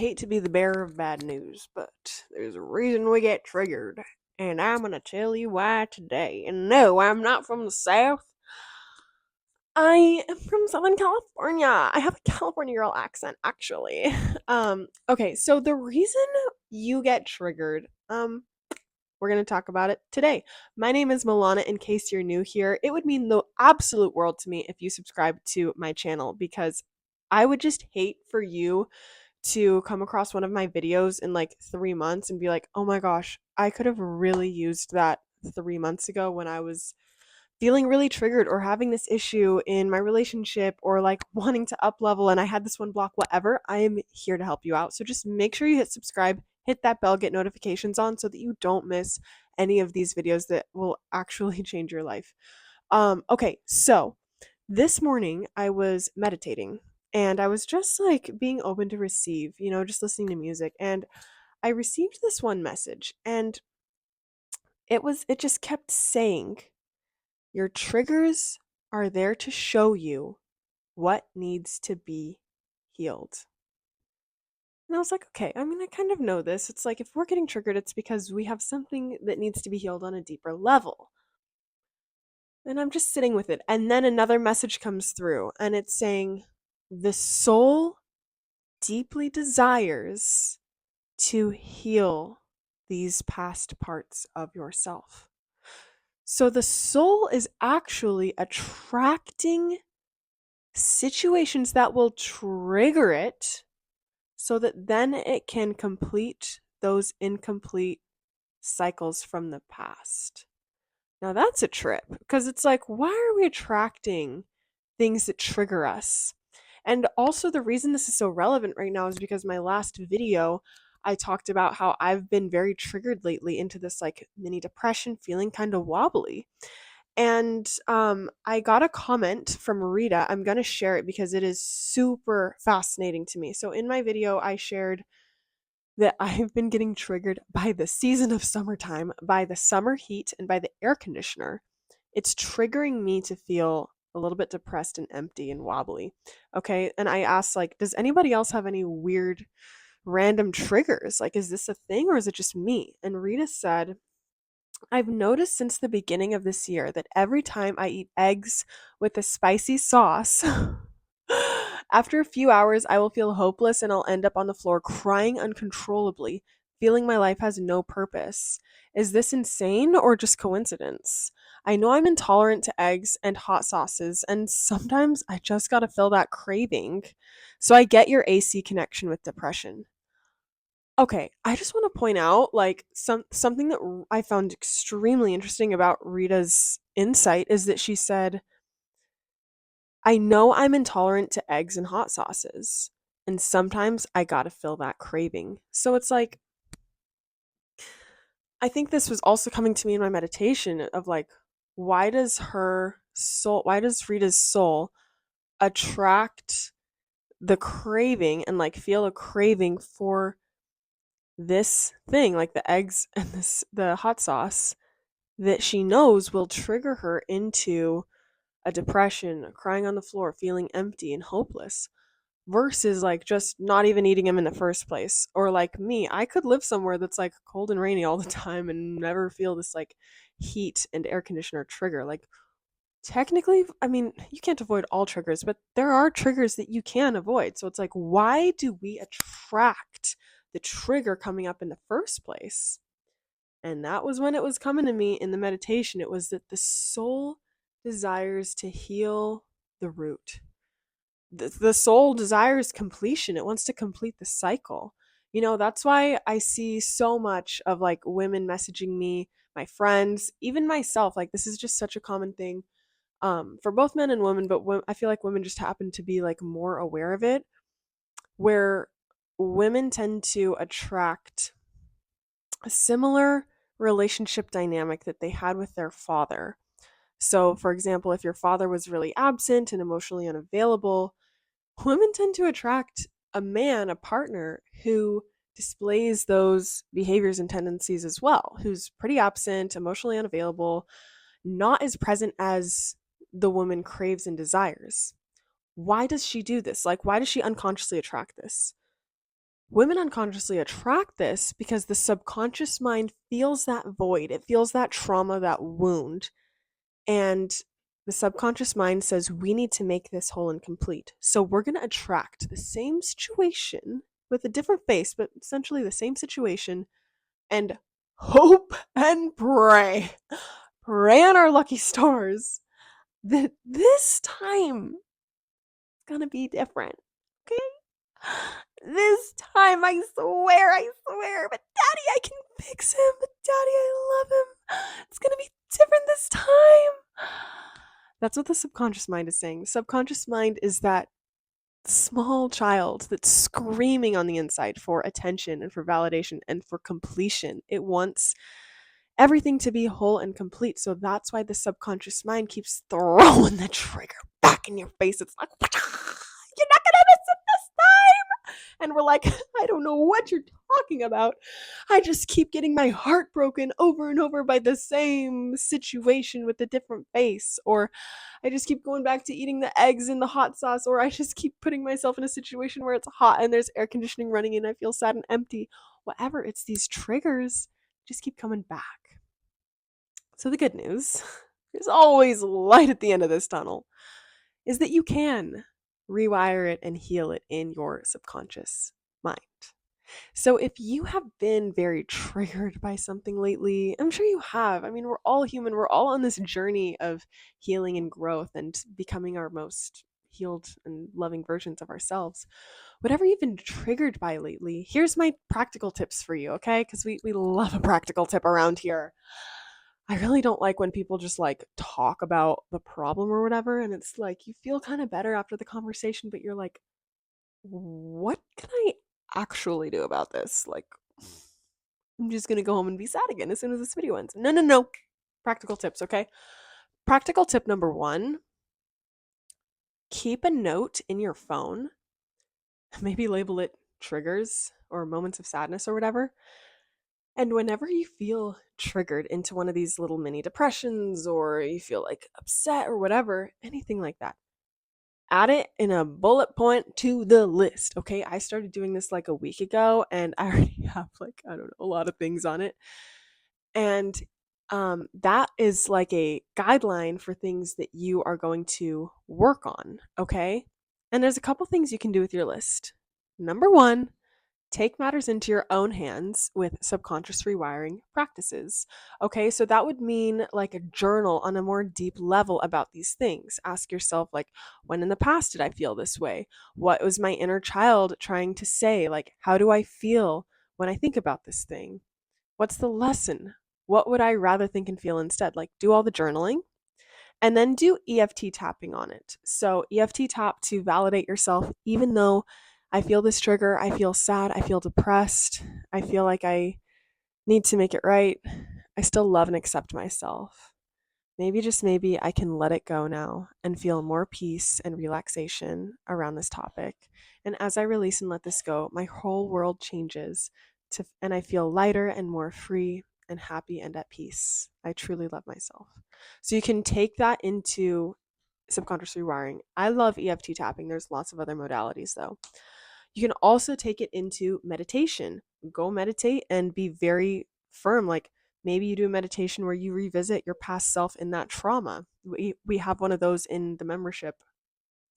Hate to be the bearer of bad news, but there's a reason we get triggered, and I'm gonna tell you why today. And no, I'm not from the South. I am from Southern California. I have a California girl accent, actually. Okay, so the reason you get triggered, we're gonna talk about it today. My name is Milana. In case you're new here, it would mean the absolute world to me if you subscribe to my channel because I would just hate for you to come across one of my videos in like 3 months and be like, oh my gosh, I could have really used that 3 months ago when I was feeling really triggered or having this issue in my relationship or like wanting to up level and I had this one block, whatever. I am here to help you out. So just make sure you hit subscribe, hit that bell, get notifications on so that you don't miss any of these videos that will actually change your life. Okay, so this morning I was meditating and I was just like being open to receive, just listening to music. And I received this one message and it just kept saying, your triggers are there to show you what needs to be healed. And I was like, okay, I mean, I kind of know this. It's like if we're getting triggered, it's because we have something that needs to be healed on a deeper level. And I'm just sitting with it. And then another message comes through, and it's saying, the soul deeply desires to heal these past parts of yourself. So the soul is actually attracting situations that will trigger it so that then it can complete those incomplete cycles from the past. Now that's a trip because it's like, why are we attracting things that trigger us? And also, the reason this is so relevant right now is because my last video, I talked about how I've been very triggered lately into this like mini depression, feeling kind of wobbly. And I got a comment from Rita. I'm going to share it because it is super fascinating to me. So, in my video, I shared that I've been getting triggered by the season of summertime, by the summer heat, and by the air conditioner. It's triggering me to feel a little bit depressed and empty and wobbly. Okay. And I asked, like, does anybody else have any weird random triggers? Like, is this a thing or is it just me? And Rita said, I've noticed since the beginning of this year that every time I eat eggs with a spicy sauce, after a few hours, I will feel hopeless and I'll end up on the floor crying uncontrollably, feeling my life has no purpose. Is this insane or just coincidence? I know I'm intolerant to eggs and hot sauces, and sometimes I just gotta fill that craving. So I get your AC connection with depression. Okay, I just want to point out like something that I found extremely interesting about Rita's insight is that she said, "I know I'm intolerant to eggs and hot sauces, and sometimes I got to fill that craving." So it's like I think this was also coming to me in my meditation of like why does Rita's soul attract the craving and like feel a craving for this thing like the eggs and the hot sauce that she knows will trigger her into a depression, crying on the floor, feeling empty and hopeless, versus like just not even eating them in the first place. Or like me, I could live somewhere that's like cold and rainy all the time and never feel this like heat and air conditioner trigger. Like technically, I mean, you can't avoid all triggers, but there are triggers that you can avoid. So it's like, why do we attract the trigger coming up in the first place? And that was when it was coming to me in the meditation. It was that the soul desires to heal the root. The soul desires completion. It wants to complete the cycle. That's why I see so much of like women messaging me, my friends, even myself. Like, this is just such a common thing for both men and women, but I feel like women just happen to be like more aware of it, where women tend to attract a similar relationship dynamic that they had with their father. So, for example, if your father was really absent and emotionally unavailable, women tend to attract a man, a partner who displays those behaviors and tendencies as well, who's pretty absent, emotionally unavailable, not as present as the woman craves and desires. Why does she do this? Like, why does she unconsciously attract this? women unconsciously attract this because the subconscious mind feels that void. It feels that trauma, that wound. And the subconscious mind says, we need to make this whole and complete. So we're going to attract the same situation with a different face, but essentially the same situation, and hope and pray. Pray on our lucky stars that this time it's going to be different. Okay? This time, I swear, but Daddy, I can fix him. But Daddy, I love him. It's gonna be different this time. That's what the subconscious mind is saying. The subconscious mind is that small child that's screaming on the inside for attention and for validation and for completion. It wants everything to be whole and complete. So that's why the subconscious mind keeps throwing the trigger back in your face. It's like, you're not gonna miss it this time. And we're like, I don't know what you're talking about. I just keep getting my heart broken over and over by the same situation with a different face. Or I just keep going back to eating the eggs in the hot sauce. Or I just keep putting myself in a situation where it's hot and there's air conditioning running and I feel sad and empty. Whatever, it's these triggers just keep coming back. So the good news, there's always light at the end of this tunnel, is that you can rewire it and heal it in your subconscious mind. So if you have been very triggered by something lately, I'm sure you have. I mean, we're all human. We're all on this journey of healing and growth and becoming our most healed and loving versions of ourselves. Whatever you've been triggered by lately, here's my practical tips for you, okay? Because we love a practical tip around here. I really don't like when people just like talk about the problem or whatever, and it's like you feel kind of better after the conversation, but you're like, what can I actually do about this? Like, I'm just gonna go home and be sad again as soon as this video ends. No, no, no. Practical tips, okay? Practical tip number 1, keep a note in your phone, maybe label it triggers or moments of sadness or whatever. And whenever you feel triggered into one of these little mini depressions or you feel like upset or whatever, anything like that, add it in a bullet point to the list. Okay. I started doing this like a week ago and I already have like, I don't know, a lot of things on it. And that is like a guideline for things that you are going to work on. Okay. And there's a couple things you can do with your list. Number 1, take matters into your own hands with subconscious rewiring practices. Okay, so that would mean like a journal on a more deep level about these things. Ask yourself, like, when in the past did I feel this way? What was my inner child trying to say? Like, how do I feel when I think about this thing? What's the lesson? What would I rather think and feel instead? Like, do all the journaling and then do EFT tapping on it. So, EFT tap to validate yourself, even though I feel this trigger, I feel sad, I feel depressed, I feel like I need to make it right. I still love and accept myself. Maybe, just maybe, I can let it go now and feel more peace and relaxation around this topic. And as I release and let this go, my whole world changes and I feel lighter and more free and happy and at peace. I truly love myself. So you can take that into subconscious rewiring. I love EFT tapping. There's lots of other modalities though. You can also take it into meditation. Go meditate and be very firm. Like, maybe you do a meditation where you revisit your past self in that trauma. We have one of those in the membership,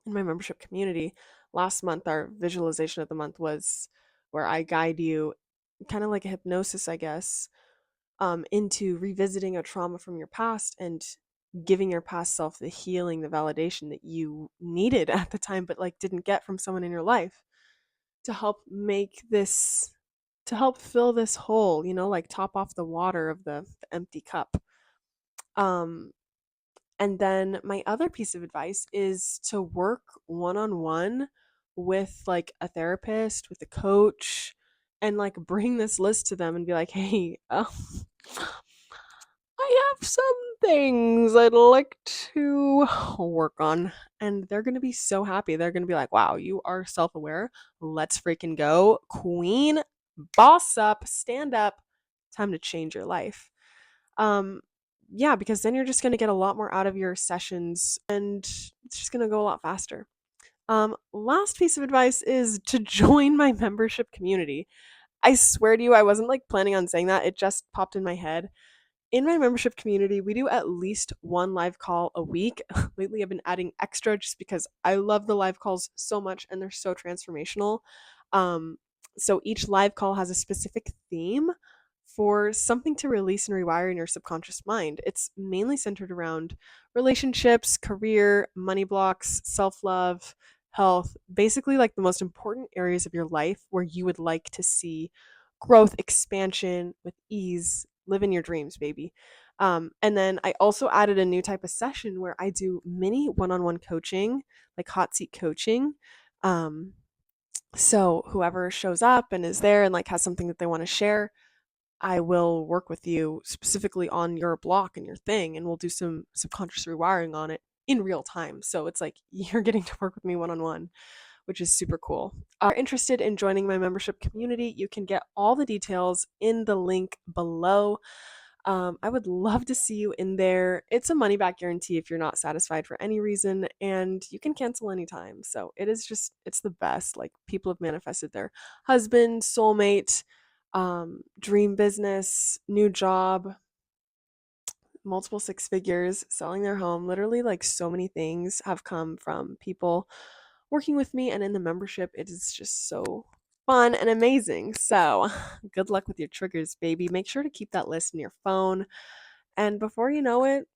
in my membership community. Last month, our visualization of the month was where I guide you, kind of like a hypnosis, I guess, into revisiting a trauma from your past and giving your past self the healing, the validation that you needed at the time, but like didn't get from someone in your life, to help make this, to help fill this hole, like top off the water of the empty cup. Um, and then my other piece of advice is to work one on one with like a therapist, with a coach, and like bring this list to them and be like, hey, I have some things I'd like to work on. And they're going to be so happy. They're going to be like, wow, you are self aware. Let's freaking go. Queen, boss up, stand up. Time to change your life. Um, yeah, because then you're just going to get a lot more out of your sessions and it's just going to go a lot faster. Last piece of advice is to join my membership community. I swear to you, I wasn't like planning on saying that. It just popped in my head. In my membership community, we do at least one live call a week. Lately, I've been adding extra just because I love the live calls so much and they're so transformational. Um, so each live call has a specific theme for something to release and rewire in your subconscious mind. It's mainly centered around relationships, career, money blocks, self love, health, basically, like the most important areas of your life where you would like to see growth, expansion with ease, living your dreams, baby. And then I also added a new type of session where I do mini one on one coaching, like hot seat coaching. Um, so whoever shows up and is there and like has something that they want to share, I will work with you specifically on your block and your thing, and we'll do some subconscious rewiring on it in real time. So it's like you're getting to work with me one on one, which is super cool. If you're interested in joining my membership community, you can get all the details in the link below. I would love to see you in there. It's a money back guarantee if you're not satisfied for any reason, and you can cancel anytime. So it is just, it's the best. Like people have manifested their husband, soulmate, dream business, new job, multiple six figures, selling their home. Literally, like so many things have come from people working with me, and in the membership, it is just so fun and amazing. So, good luck with your triggers, baby. Make sure to keep that list in your phone. And before you know it,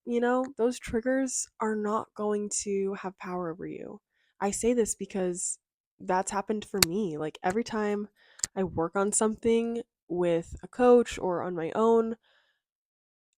those triggers are not going to have power over you. I say this because that's happened for me. Like every time I work on something with a coach or on my own,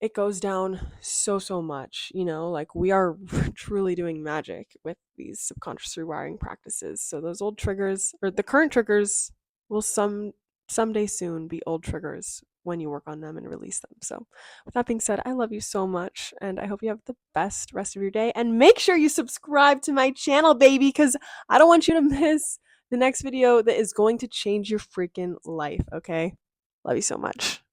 it goes down so much, like we are truly doing magic with these subconscious rewiring practices. So those old triggers or the current triggers will someday soon be old triggers when you work on them and release them. So with that being said, I love you so much and I hope you have the best rest of your day, and make sure you subscribe to my channel, baby, because I don't want you to miss the next video that is going to change your freaking life. Okay, love you so much.